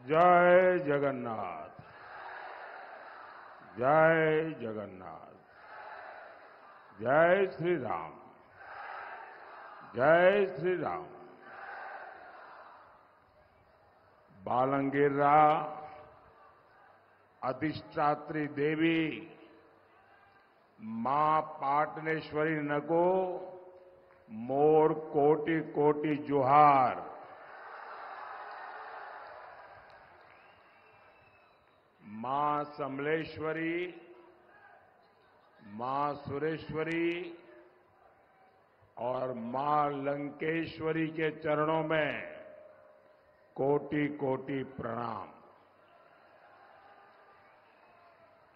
जय जगन्नाथ। जय जगन्नाथ। जय श्री राम। जय श्री राम। बालंगीरा अधिष्ठात्री देवी मां पाटनेश्वरी नगो मोर कोटि कोटि जुहार। मां समलेश्वरी, मां सुरेश्वरी और मां लंकेश्वरी के चरणों में कोटि कोटि प्रणाम।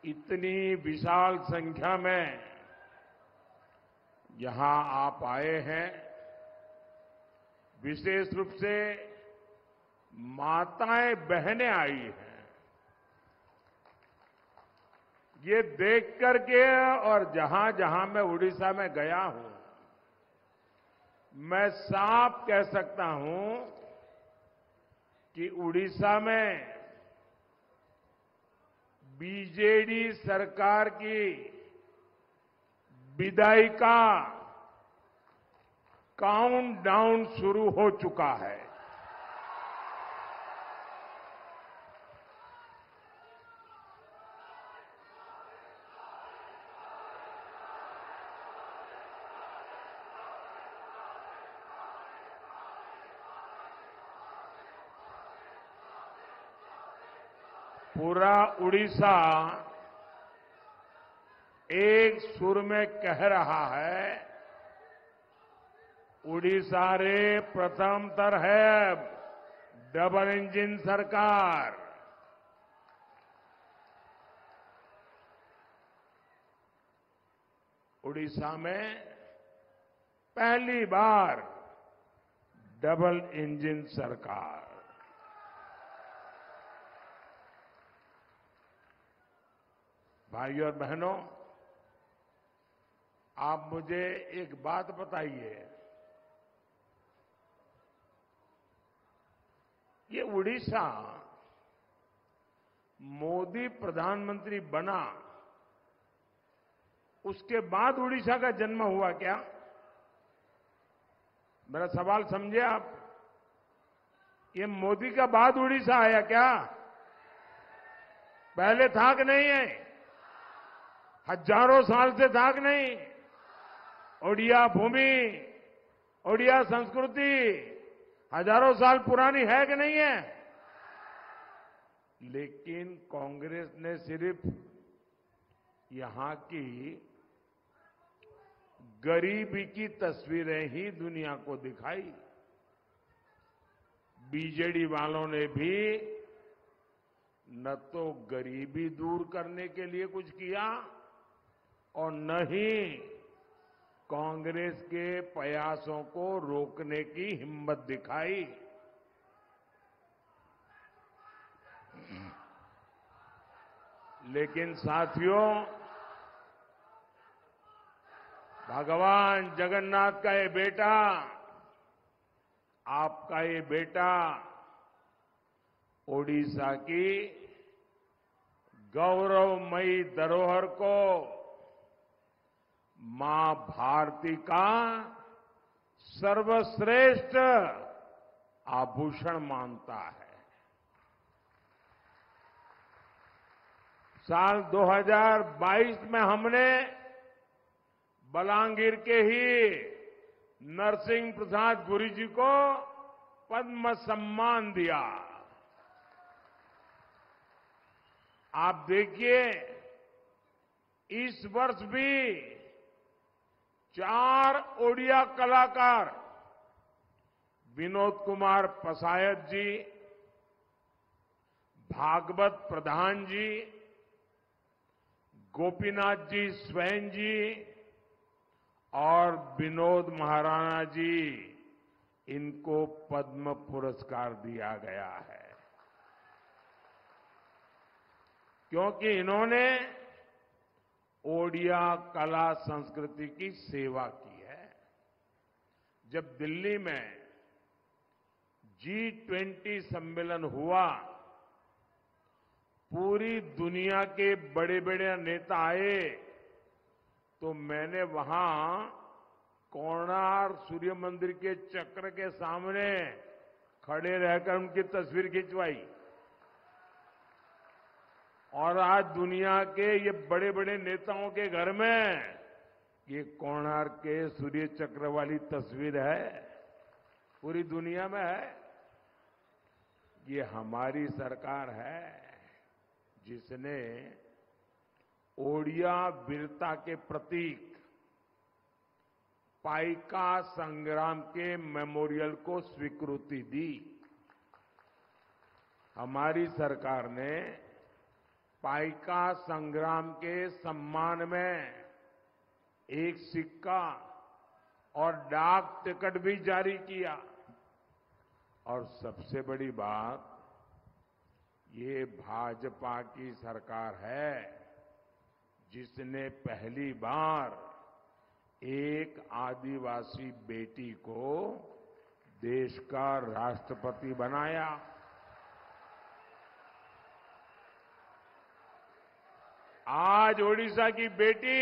इतनी विशाल संख्या में यहां आप आए हैं, विशेष रूप से माताएं बहनें आई हैं। ये देख करके और जहां जहां मैं उड़ीसा में गया हूं, मैं साफ कह सकता हूं कि उड़ीसा में बीजेडी सरकार की विदाई का काउंटडाउन शुरू हो चुका है। पूरा उड़ीसा एक सुर में कह रहा है, उड़ीसा रे प्रथम तर है डबल इंजन सरकार। उड़ीसा में पहली बार डबल इंजन सरकार। भाइयों और बहनों, आप मुझे एक बात बताइए, ये उड़ीसा मोदी प्रधानमंत्री बना, उसके बाद उड़ीसा का जन्म हुआ क्या? मेरा सवाल समझे आप? ये मोदी का बाद उड़ीसा आया क्या? पहले था कि नहीं है? हजारों साल से था कि नहीं? ओडिया भूमि, ओडिया संस्कृति हजारों साल पुरानी है कि नहीं है? लेकिन कांग्रेस ने सिर्फ यहां की गरीबी की तस्वीरें ही दुनिया को दिखाई। बीजेडी वालों ने भी न तो गरीबी दूर करने के लिए कुछ किया और न ही कांग्रेस के प्रयासों को रोकने की हिम्मत दिखाई। लेकिन साथियों, भगवान जगन्नाथ का ये बेटा, आपका ये बेटा ओडिशा की गौरवमयी धरोहर को मां भारती का सर्वश्रेष्ठ आभूषण मानता है। साल 2022 में हमने बलांगीर के ही नरसिंह प्रसाद गुरु जी को पद्म सम्मान दिया। आप देखिए, इस वर्ष भी 4 ओडिया कलाकार विनोद कुमार पसायत जी, भागवत प्रधान जी, गोपीनाथ जी स्वयं जी और विनोद महाराणा जी, इनको पद्म पुरस्कार दिया गया है, क्योंकि इन्होंने ओडिया कला संस्कृति की सेवा की है। जब दिल्ली में G20 सम्मेलन हुआ पूरी दुनिया के बड़े बड़े नेता आए तो मैंने वहां कोणार्क सूर्य मंदिर के चक्र के सामने खड़े रहकर उनकी तस्वीर खिंचवाई। और आज दुनिया के ये बड़े बड़े नेताओं के घर में ये कोणार्क के सूर्य चक्र वाली तस्वीर है, पूरी दुनिया में है। ये हमारी सरकार है जिसने ओडिया वीरता के प्रतीक पाइका संग्राम के मेमोरियल को स्वीकृति दी। हमारी सरकार ने पाइका संग्राम के सम्मान में एक सिक्का और डाक टिकट भी जारी किया। और सबसे बड़ी बात, ये भाजपा की सरकार है जिसने पहली बार एक आदिवासी बेटी को देश का राष्ट्रपति बनाया। आज ओडिशा की बेटी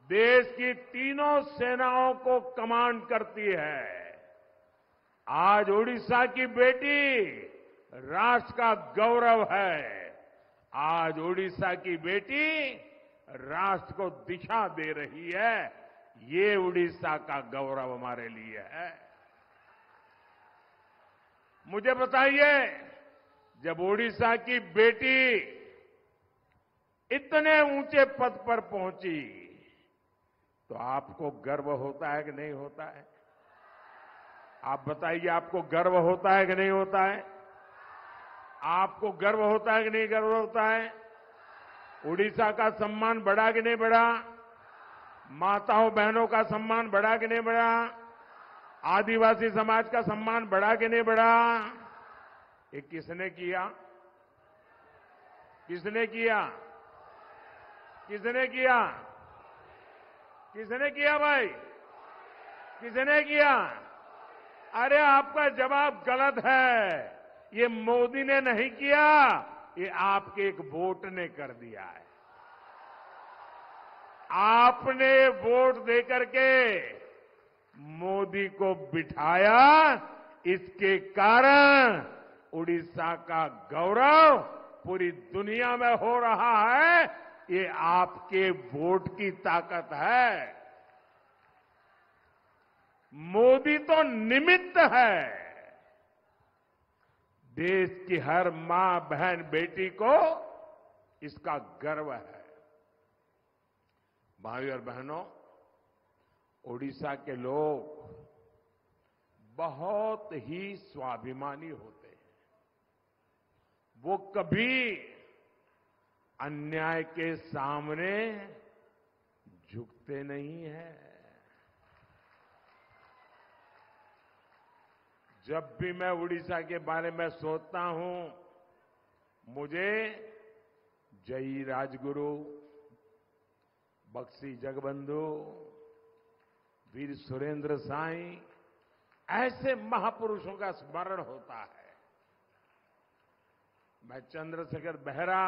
देश की तीनों सेनाओं को कमांड करती है। आज ओडिशा की बेटी राष्ट्र का गौरव है। आज ओडिशा की बेटी राष्ट्र को दिशा दे रही है। ये ओडिशा का गौरव हमारे लिए है। मुझे बताइए, जब ओडिशा की बेटी इतने ऊंचे पद पर पहुंची तो आपको गर्व होता है कि नहीं होता है? आप बताइए, आपको गर्व होता है कि नहीं होता है? आपको गर्व होता है कि नहीं गर्व होता है? उड़ीसा का सम्मान बढ़ा कि नहीं बढ़ा? माताओं बहनों का सम्मान बढ़ा कि नहीं बढ़ा? आदिवासी समाज का सम्मान बढ़ा कि नहीं बढ़ा? ये किसने किया? किसने किया? किसने किया? किसने किया भाई? किसने किया? अरे आपका जवाब गलत है। ये मोदी ने नहीं किया, ये आपके एक वोट ने कर दिया है। आपने वोट देकर के मोदी को बिठाया, इसके कारण उड़ीसा का गौरव पूरी दुनिया में हो रहा है। ये आपके वोट की ताकत है। मोदी तो निमित्त है। देश की हर मां, बहन, बेटी को इसका गर्व है। भाई और बहनों, ओडिशा के लोग बहुत ही स्वाभिमानी होते हैं। वो कभी अन्याय के सामने झुकते नहीं हैं। जब भी मैं उड़ीसा के बारे में सोचता हूं, मुझे जयी राजगुरु, बक्सी जगबंधु, वीर सुरेंद्र साईं, ऐसे महापुरुषों का स्मरण होता है। मैं चंद्रशेखर बेहरा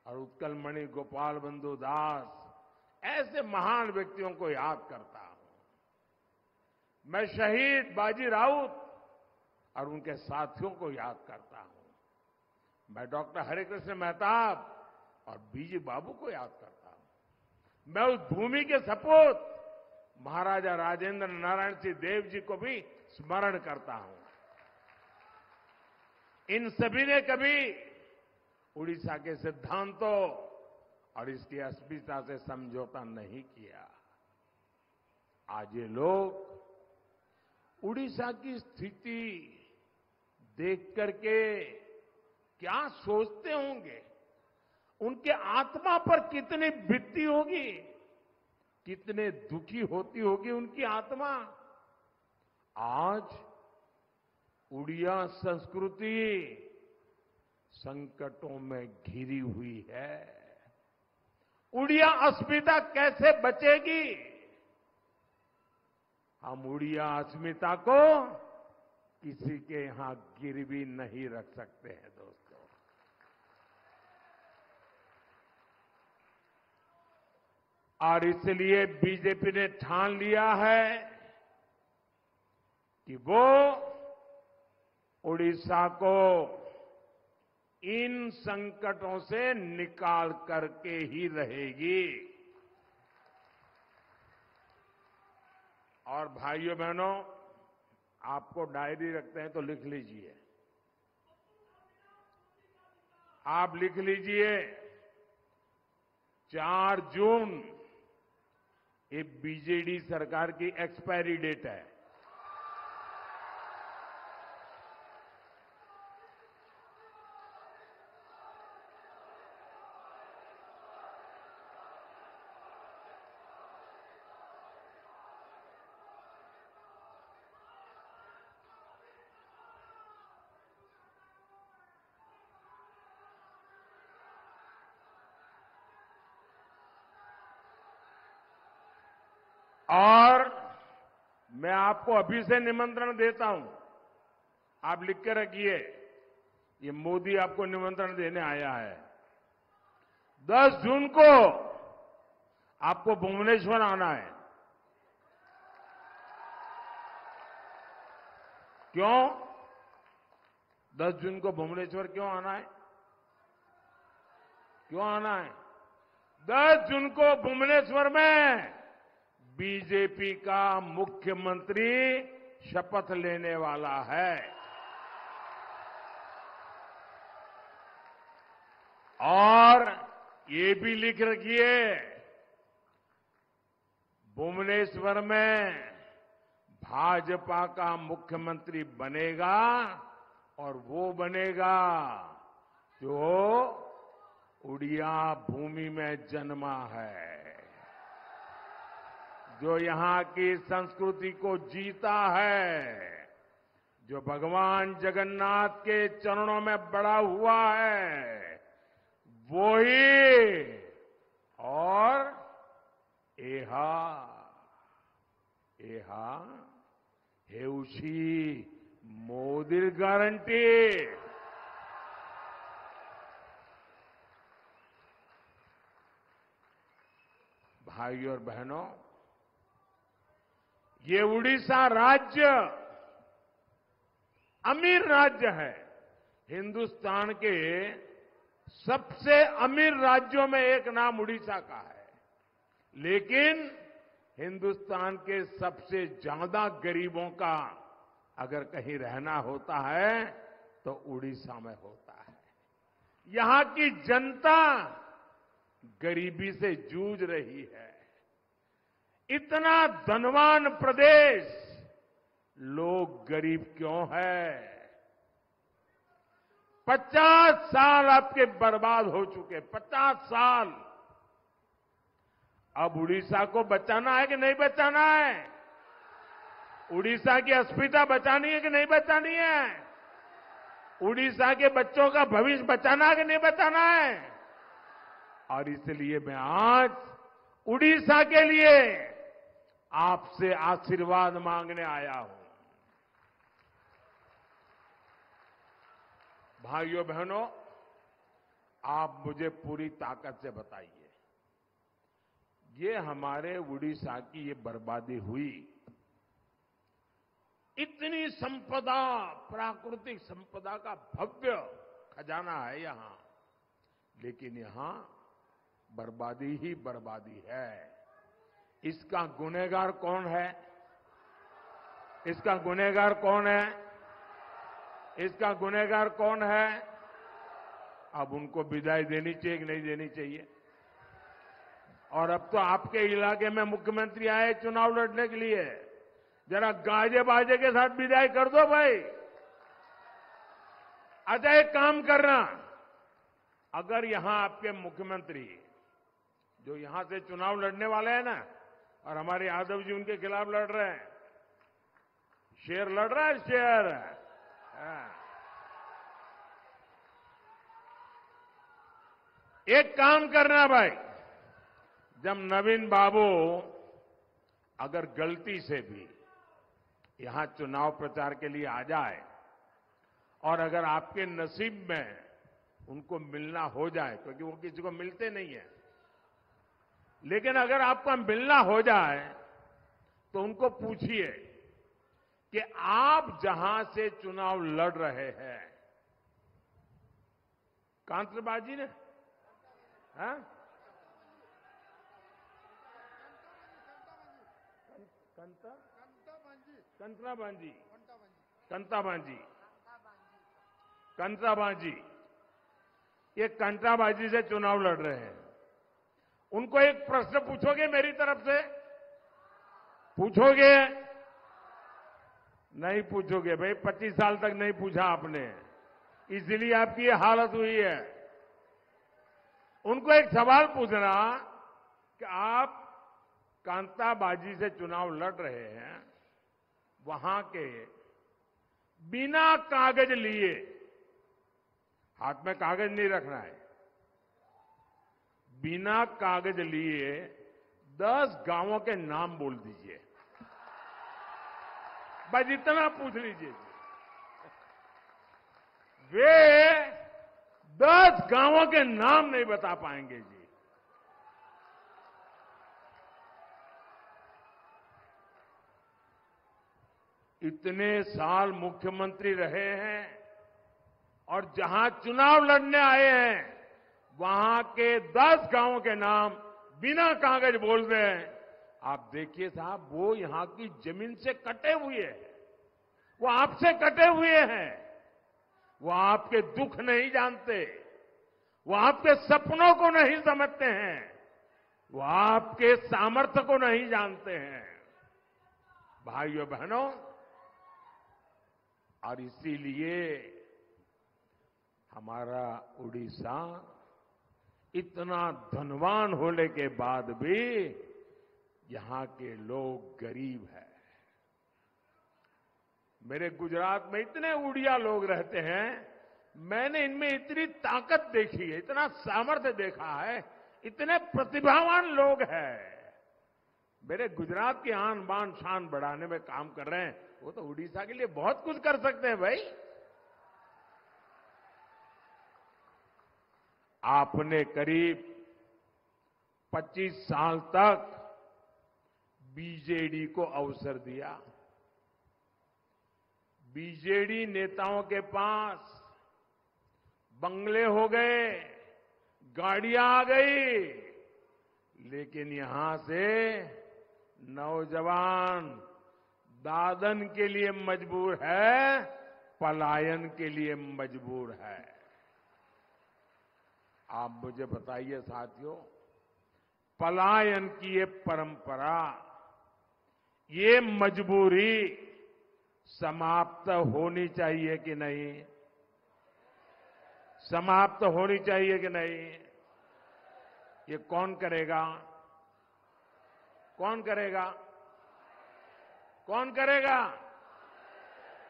और उत्कलमणि गोपाल बंधु दास, ऐसे महान व्यक्तियों को याद करता हूं। मैं शहीद बाजी राउत और उनके साथियों को याद करता हूं। मैं डॉक्टर हरिकृष्ण मेहताब और बीजी बाबू को याद करता हूं। मैं उस भूमि के सपूत महाराजा राजेंद्र नारायण सिंह देव जी को भी स्मरण करता हूं। इन सभी ने कभी उड़ीसा के सिद्धांतों और इसकी अस्मिता से समझौता नहीं किया। आज ये लोग उड़ीसा की स्थिति देख करके क्या सोचते होंगे? उनके आत्मा पर कितनी बीतती होगी, कितने दुखी होती होगी उनकी आत्मा। आज उड़िया संस्कृति संकटों में घिरी हुई है। उड़िया अस्मिता कैसे बचेगी? हम उड़िया अस्मिता को किसी के यहां गिरवी नहीं रख सकते हैं दोस्तों। और इसलिए बीजेपी ने ठान लिया है कि वो उड़ीसा को इन संकटों से निकाल करके ही रहेगी। और भाइयों बहनों, आपको डायरी रखते हैं तो लिख लीजिए। आप लिख लीजिए 4 जून ये बीजेडी सरकार की एक्सपायरी डेट है। और मैं आपको अभी से निमंत्रण देता हूं, आप लिख के रखिए। ये मोदी आपको निमंत्रण देने आया है। 10 जून को आपको भुवनेश्वर आना है। क्यों 10 जून को भुवनेश्वर क्यों आना है? क्यों आना है? 10 जून को भुवनेश्वर में बीजेपी का मुख्यमंत्री शपथ लेने वाला है। और ये भी लिख रखिए, भुवनेश्वर में भाजपा का मुख्यमंत्री बनेगा और वो बनेगा जो उड़िया भूमि में जन्मा है, जो यहां की संस्कृति को जीता है, जो भगवान जगन्नाथ के चरणों में बड़ा हुआ है, वो ही। और एहा हेउशी मोदी गारंटी। भाइयों और बहनों, ये उड़ीसा राज्य अमीर राज्य है। हिंदुस्तान के सबसे अमीर राज्यों में एक नाम उड़ीसा का है। लेकिन हिंदुस्तान के सबसे ज्यादा गरीबों का अगर कहीं रहना होता है तो उड़ीसा में होता है। यहां की जनता गरीबी से जूझ रही है। इतना धनवान प्रदेश, लोग गरीब क्यों है? 50 साल आपके बर्बाद हो चुके, 50 साल। अब उड़ीसा को बचाना है कि नहीं बचाना है? उड़ीसा की अस्मिता बचानी है कि नहीं बचानी है? उड़ीसा के बच्चों का भविष्य बचाना है कि नहीं बचाना है? और इसलिए मैं आज उड़ीसा के लिए आपसे आशीर्वाद मांगने आया हूं। भाइयों बहनों, आप मुझे पूरी ताकत से बताइए, ये हमारे उड़ीसा की ये बर्बादी हुई, इतनी संपदा, प्राकृतिक संपदा का भव्य खजाना है यहां, लेकिन यहां बर्बादी ही बर्बादी है। इसका गुनहगार कौन है? इसका गुनहगार कौन है? इसका गुनहगार कौन है? अब उनको विदाई देनी चाहिए कि नहीं देनी चाहिए? और अब तो आपके इलाके में मुख्यमंत्री आए चुनाव लड़ने के लिए, जरा गाजे बाजे के साथ विदाई कर दो भाई। अच्छा, एक काम करना, अगर यहां आपके मुख्यमंत्री जो यहां से चुनाव लड़ने वाले हैं ना, और हमारे यादव जी उनके खिलाफ लड़ रहे हैं, शेर लड़ रहा है, शेर। एक काम करना भाई, जब नवीन बाबू अगर गलती से भी यहां चुनाव प्रचार के लिए आ जाए और अगर आपके नसीब में उनको मिलना हो जाए, क्योंकि वो किसी को मिलते नहीं है, लेकिन अगर आपका मिलना हो जाए तो उनको पूछिए कि आप जहां से चुनाव लड़ रहे हैं, कांतरबाजी ने, हाँ? कंत्राबाजी, कंत्राबाजी, ये कंत्राबाजी से चुनाव लड़ रहे हैं। उनको एक प्रश्न पूछोगे मेरी तरफ से? पूछोगे? नहीं पूछोगे भाई, 25 साल तक नहीं पूछा आपने, इसलिए आपकी ये हालत हुई है। उनको एक सवाल पूछना कि आप कांताबाजी से चुनाव लड़ रहे हैं, वहां के बिना कागज लिए, हाथ में कागज नहीं रखना है, बिना कागज लिए 10 गांवों के नाम बोल दीजिए, बस इतना पूछ लीजिए। वे 10 गांवों के नाम नहीं बता पाएंगे जी। इतने साल मुख्यमंत्री रहे हैं और जहां चुनाव लड़ने आए हैं वहां के 10 गांवों के नाम बिना कागज बोल दें। आप देखिए साहब, वो यहां की जमीन से कटे हुए हैं, वो आपसे कटे हुए हैं, वो आपके दुख नहीं जानते, वो आपके सपनों को नहीं समझते हैं, वो आपके सामर्थ्य को नहीं जानते हैं। भाइयों बहनों, और इसीलिए हमारा उड़ीसा इतना धनवान होने के बाद भी यहां के लोग गरीब हैं। मेरे गुजरात में इतने उड़िया लोग रहते हैं, मैंने इनमें इतनी ताकत देखी है, इतना सामर्थ्य देखा है, इतने प्रतिभावान लोग हैं। मेरे गुजरात की आन बान शान बढ़ाने में काम कर रहे हैं, वो तो उड़ीसा के लिए बहुत कुछ कर सकते हैं भाई। आपने करीब 25 साल तक बीजेडी को अवसर दिया। बीजेडी नेताओं के पास बंगले हो गए, गाड़ियां आ गई, लेकिन यहां से नौजवान दादन के लिए मजबूर है, पलायन के लिए मजबूर है। आप मुझे बताइए साथियों, पलायन की ये परंपरा, ये मजबूरी समाप्त होनी चाहिए कि नहीं? समाप्त होनी चाहिए कि नहीं? ये कौन करेगा? कौन करेगा? कौन करेगा?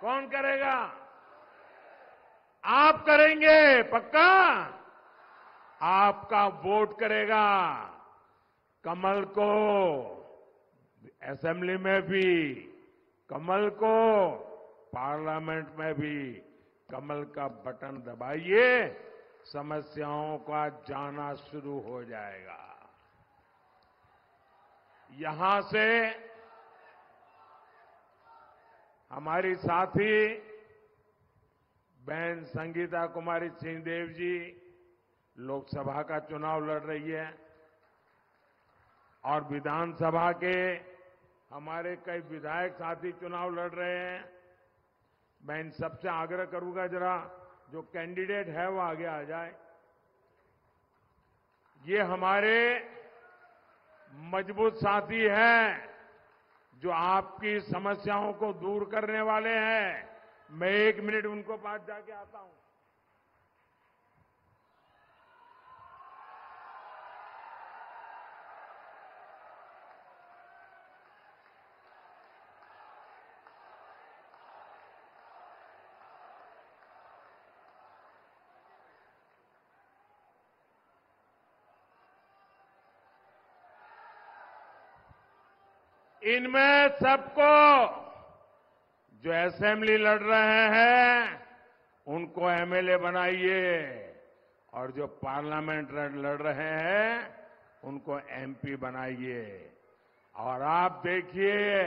कौन करेगा? आप करेंगे पक्का? आपका वोट करेगा कमल को, असेंबली में भी कमल को, पार्लियामेंट में भी कमल का बटन दबाइए, समस्याओं का जाना शुरू हो जाएगा। यहां से हमारी साथी बहन संगीता कुमारी सिंहदेव जी लोकसभा का चुनाव लड़ रही है और विधानसभा के हमारे कई विधायक साथी चुनाव लड़ रहे हैं। मैं इन सबसे आग्रह करूंगा, जरा जो कैंडिडेट है वो आगे आ जाए। ये हमारे मजबूत साथी हैं जो आपकी समस्याओं को दूर करने वाले हैं। मैं 1 मिनट उनको पास जाके आता हूं। इनमें सबको जो असेंबली लड़ रहे हैं उनको एमएलए बनाइए और जो पार्लियामेंट लड़ रहे हैं उनको एमपी बनाइए और आप देखिए,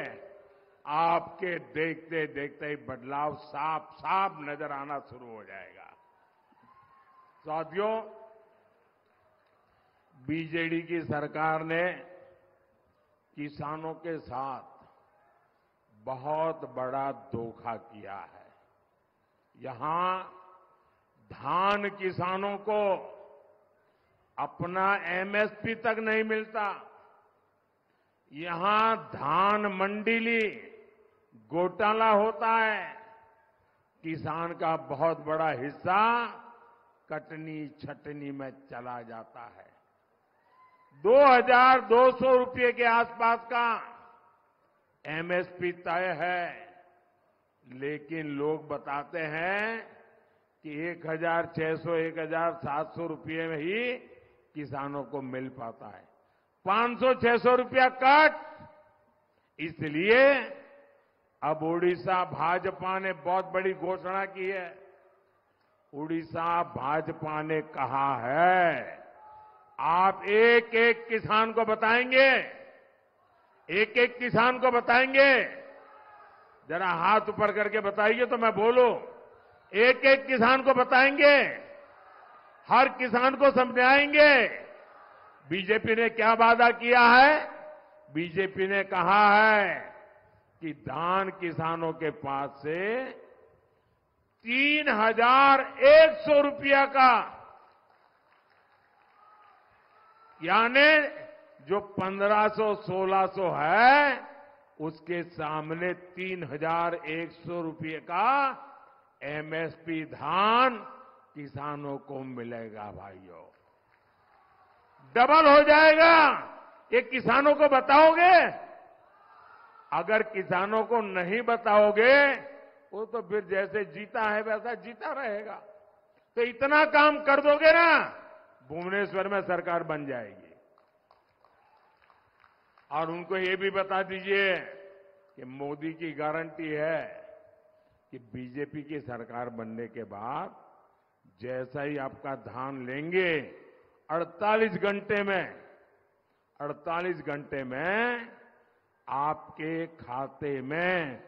आपके देखते देखते ही बदलाव साफ साफ नजर आना शुरू हो जाएगा। साथियों, बीजेडी की सरकार ने किसानों के साथ बहुत बड़ा धोखा किया है। यहां धान किसानों को अपना एमएसपी तक नहीं मिलता। यहां धान मंडीली घोटाला होता है। किसान का बहुत बड़ा हिस्सा कटनी छटनी में चला जाता है। 2200 रुपये के आसपास का एमएसपी तय है, लेकिन लोग बताते हैं कि 1600, 1700 रुपये में ही किसानों को मिल पाता है। 500-600 रुपया कट। इसलिए अब उड़ीसा भाजपा ने बहुत बड़ी घोषणा की है। उड़ीसा भाजपा ने कहा है, आप एक एक किसान को बताएंगे, एक एक किसान को बताएंगे। जरा हाथ ऊपर करके बताइए तो मैं बोलूं। एक एक किसान को बताएंगे, हर किसान को समझाएंगे। बीजेपी ने क्या वादा किया है? बीजेपी ने कहा है कि धान किसानों के पास से 3100 रुपया का, यानी जो 1500-1600 है, उसके सामने 3100 रुपये का एमएसपी धान किसानों को मिलेगा। भाइयों, डबल हो जाएगा। ये किसानों को बताओगे? अगर किसानों को नहीं बताओगे, वो तो फिर जैसे जीता है वैसा जीता रहेगा। तो इतना काम कर दोगे ना, भुवनेश्वर में सरकार बन जाएगी। और उनको ये भी बता दीजिए कि मोदी की गारंटी है कि बीजेपी की सरकार बनने के बाद जैसा ही आपका धान लेंगे, 48 घंटे में आपके खाते में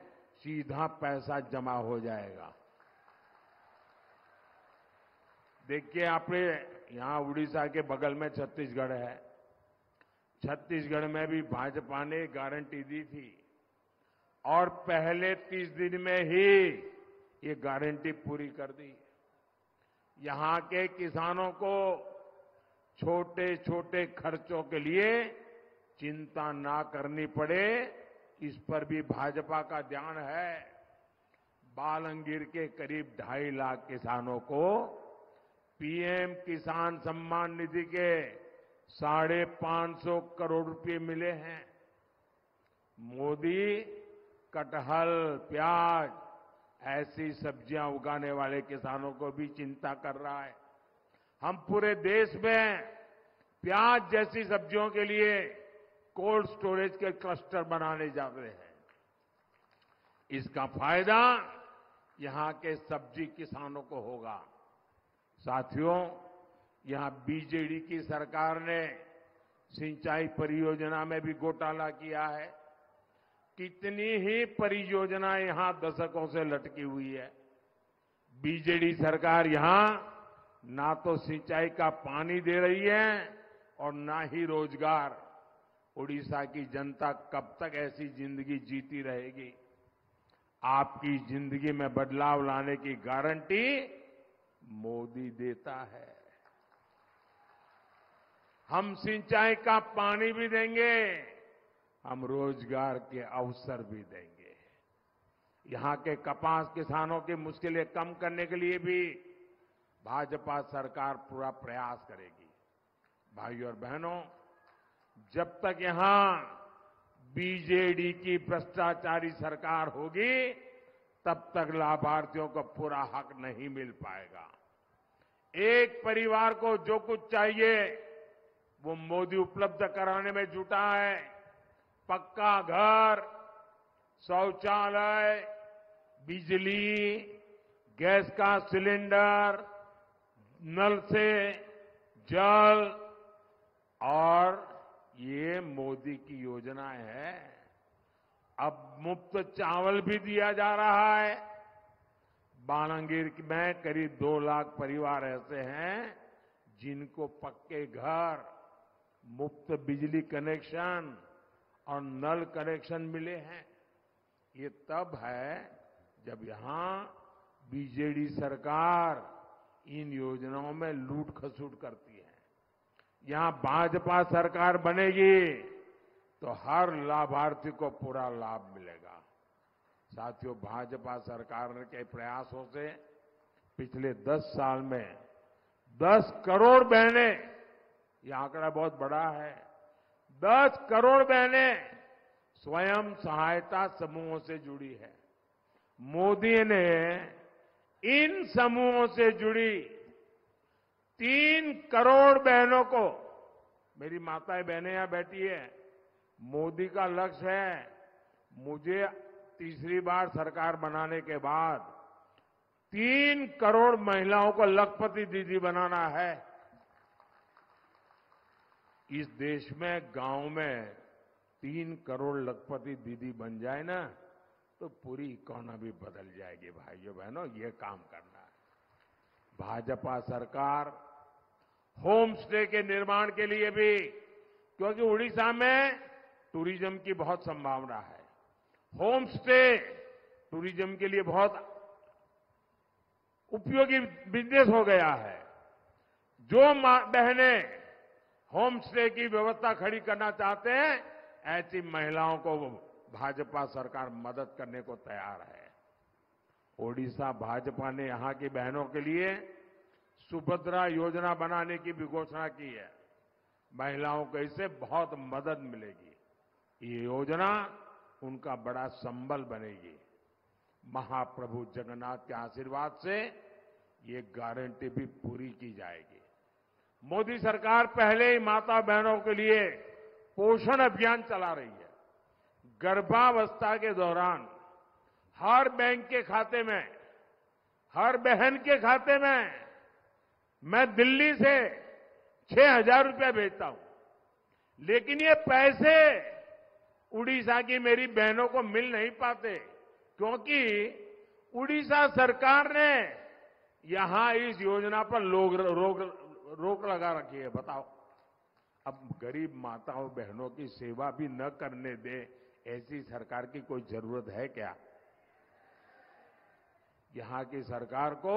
सीधा पैसा जमा हो जाएगा। देखिए, आपने यहां उड़ीसा के बगल में छत्तीसगढ़ है। छत्तीसगढ़ में भी भाजपा ने गारंटी दी थी और पहले 30 दिन में ही ये गारंटी पूरी कर दी। यहां के किसानों को छोटे छोटे खर्चों के लिए चिंता ना करनी पड़े, इस पर भी भाजपा का ध्यान है। बालंगीर के करीब 2.5 लाख किसानों को पीएम किसान सम्मान निधि के 550 करोड़ रुपए मिले हैं। मोदी कटहल, प्याज ऐसी सब्जियां उगाने वाले किसानों को भी चिंता कर रहा है। हम पूरे देश में प्याज जैसी सब्जियों के लिए कोल्ड स्टोरेज के क्लस्टर बनाने जा रहे हैं। इसका फायदा यहां के सब्जी किसानों को होगा। साथियों, यहां बीजेडी की सरकार ने सिंचाई परियोजना में भी घोटाला किया है। कितनी ही परियोजनाएं यहां दशकों से लटकी हुई है। बीजेडी सरकार यहां ना तो सिंचाई का पानी दे रही है और ना ही रोजगार। उड़ीसा की जनता कब तक ऐसी जिंदगी जीती रहेगी? आपकी जिंदगी में बदलाव लाने की गारंटी मोदी देता है। हम सिंचाई का पानी भी देंगे, हम रोजगार के अवसर भी देंगे। यहां के कपास किसानों की मुश्किलें कम करने के लिए भी भाजपा सरकार पूरा प्रयास करेगी। भाइयों और बहनों, जब तक यहां बीजेडी की भ्रष्टाचारी सरकार होगी, तब तक लाभार्थियों को पूरा हक नहीं मिल पाएगा। एक परिवार को जो कुछ चाहिए वो मोदी उपलब्ध कराने में जुटा है। पक्का घर, शौचालय, बिजली, गैस का सिलेंडर, नल से जल और ये मोदी की योजना है। अब मुफ्त चावल भी दिया जा रहा है। बालांगीर में करीब 2 लाख परिवार ऐसे हैं जिनको पक्के घर, मुफ्त बिजली कनेक्शन और नल कनेक्शन मिले हैं। ये तब है जब यहां बीजेडी सरकार इन योजनाओं में लूट खसूट करती है। यहां भाजपा सरकार बनेगी तो हर लाभार्थी को पूरा लाभ मिलेगा। साथियों, भाजपा सरकार के प्रयासों से पिछले 10 साल में 10 करोड़ बहनें, यह आंकड़ा बहुत बड़ा है, 10 करोड़ बहनें स्वयं सहायता समूहों से जुड़ी है। मोदी ने इन समूहों से जुड़ी 3 करोड़ बहनों को, मेरी माताएं बहनें यहां बैठी है, मोदी का लक्ष्य है मुझे तीसरी बार सरकार बनाने के बाद 3 करोड़ महिलाओं को लखपति दीदी बनाना है। इस देश में गांव में 3 करोड़ लखपति दीदी बन जाए ना तो पूरी इकोनॉमी बदल जाएगी। भाइयों बहनों, ये काम करना है। भाजपा सरकार होम स्टे के निर्माण के लिए भी, क्योंकि उड़ीसा में टूरिज्म की बहुत संभावना है, होम स्टे टूरिज्म के लिए बहुत उपयोगी बिजनेस हो गया है। जो बहनें होम स्टे की व्यवस्था खड़ी करना चाहते हैं, ऐसी महिलाओं को भाजपा सरकार मदद करने को तैयार है। ओडिशा भाजपा ने यहां की बहनों के लिए सुभद्रा योजना बनाने की भी घोषणा की है। महिलाओं को इससे बहुत मदद मिलेगी। ये योजना उनका बड़ा संबल बनेगी। महाप्रभु जगन्नाथ के आशीर्वाद से ये गारंटी भी पूरी की जाएगी। मोदी सरकार पहले ही माता बहनों के लिए पोषण अभियान चला रही है। गर्भावस्था के दौरान हर बैंक के खाते में, हर बहन के खाते में मैं दिल्ली से 6,000 रुपया भेजता हूं, लेकिन ये पैसे उड़ीसा की मेरी बहनों को मिल नहीं पाते, क्योंकि उड़ीसा सरकार ने यहां इस योजना पर रोक लगा रखी है। बताओ, अब गरीब माताओं बहनों की सेवा भी न करने दे, ऐसी सरकार की कोई जरूरत है क्या? यहां की सरकार को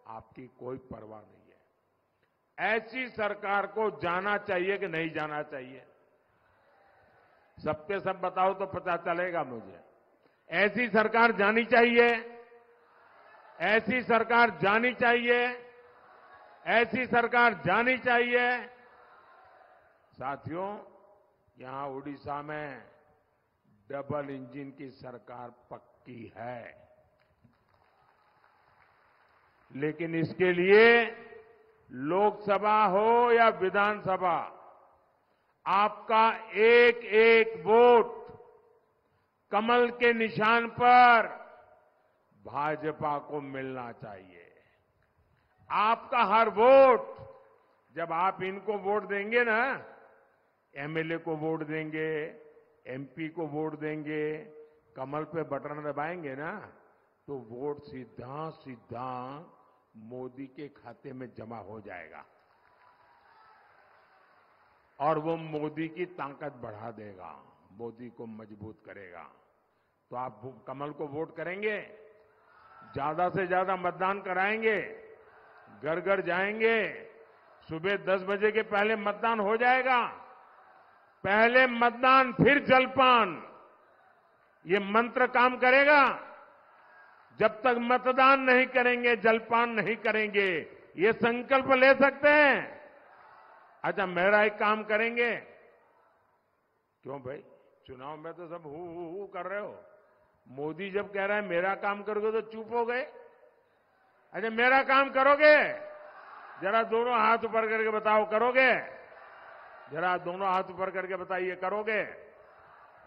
आपकी कोई परवाह नहीं है। ऐसी सरकार को जाना चाहिए कि नहीं जाना चाहिए? सबके सब बताओ तो पता चलेगा मुझे। ऐसी सरकार जानी चाहिए, ऐसी सरकार जानी चाहिए, ऐसी सरकार जानी चाहिए। साथियों, यहां उड़ीसा में डबल इंजन की सरकार पक्की है, लेकिन इसके लिए लोकसभा हो या विधानसभा, आपका एक एक वोट कमल के निशान पर भाजपा को मिलना चाहिए। आपका हर वोट, जब आप इनको वोट देंगे ना, एमएलए को वोट देंगे, एमपी को वोट देंगे, कमल पे बटन दबाएंगे ना, तो वोट सीधा सीधा मोदी के खाते में जमा हो जाएगा और वो मोदी की ताकत बढ़ा देगा, मोदी को मजबूत करेगा। तो आप कमल को वोट करेंगे, ज्यादा से ज्यादा मतदान कराएंगे, घर घर जाएंगे, सुबह 10 बजे के पहले मतदान हो जाएगा। पहले मतदान फिर जलपान, ये मंत्र काम करेगा। जब तक मतदान नहीं करेंगे, जलपान नहीं करेंगे, ये संकल्प ले सकते हैं। अच्छा, मेरा एक काम करेंगे? क्यों भाई, चुनाव में तो सब हु कर रहे हो। मोदी जब कह रहा है मेरा काम करोगे तो चुप हो गए। अच्छा, मेरा काम करोगे? जरा दोनों हाथ ऊपर करके बताओ, करोगे? जरा दोनों हाथ ऊपर करके बताइए, करोगे?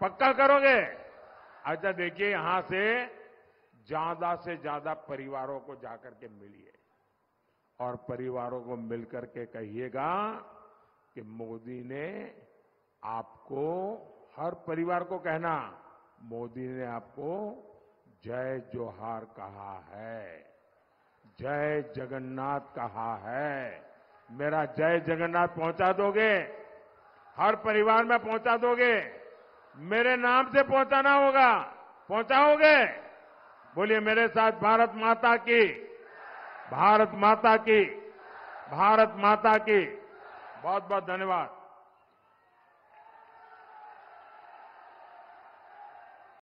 पक्का करोगे? अच्छा, देखिए, यहां से ज्यादा परिवारों को जाकर के मिलिए और परिवारों को मिलकर के कहिएगा कि मोदी ने आपको, हर परिवार को कहना, मोदी ने आपको जय जोहार कहा है, जय जगन्नाथ कहा है। मेरा जय जगन्नाथ पहुंचा दोगे? हर परिवार में पहुंचा दोगे? मेरे नाम से पहुंचाना होगा, पहुंचाओगे? बोलिए मेरे साथ, भारत माता की, भारत माता की, भारत माता की। बहुत बहुत धन्यवाद।